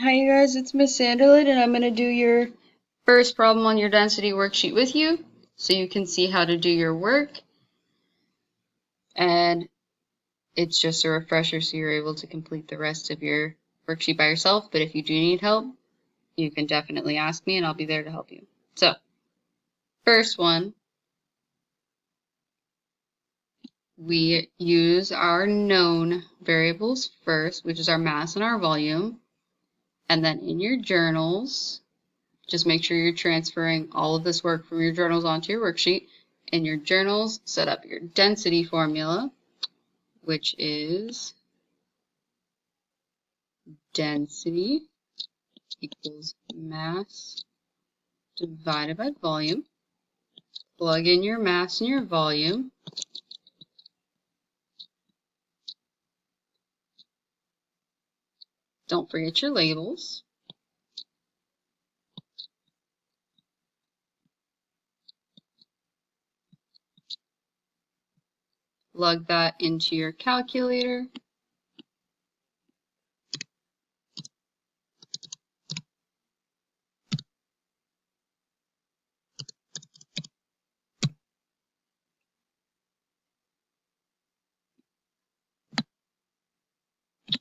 Hi you guys, it's Miss Sanderlin and I'm going to do your first problem on your density worksheet with you so you can see how to do your work. And it's just a refresher so you're able to complete the rest of your worksheet by yourself. But if you do need help, you can definitely ask me and I'll be there to help you. So, first one, we use our known variables first, which is our mass and our volume. And then in your journals, just make sure you're transferring all of this work from your journals onto your worksheet. In your journals, set up your density formula, which is density equals mass divided by volume. Plug in your mass and your volume. Don't forget your labels. Plug that into your calculator.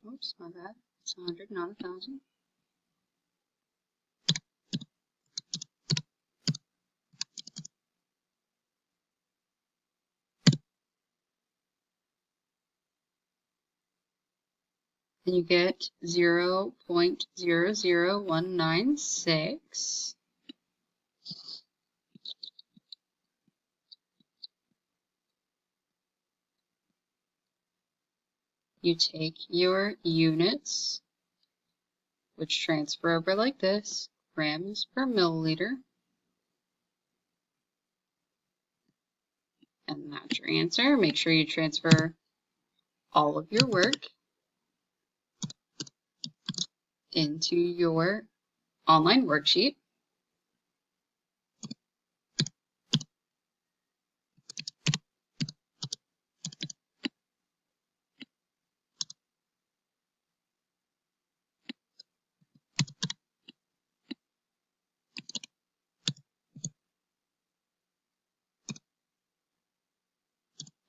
Oops, my bad. It's 100, not 1,000. And you get 0.00196. You take your units, which transfer over like this, grams per milliliter, and that's your answer. Make sure you transfer all of your work into your online worksheet.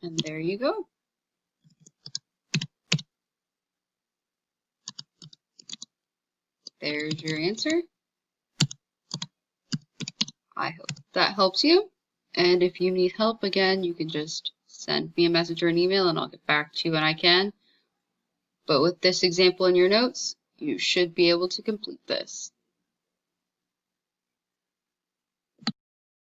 And there you go. There's your answer. I hope that helps you. And if you need help, again, you can just send me a message or an email and I'll get back to you when I can. But with this example in your notes, you should be able to complete this.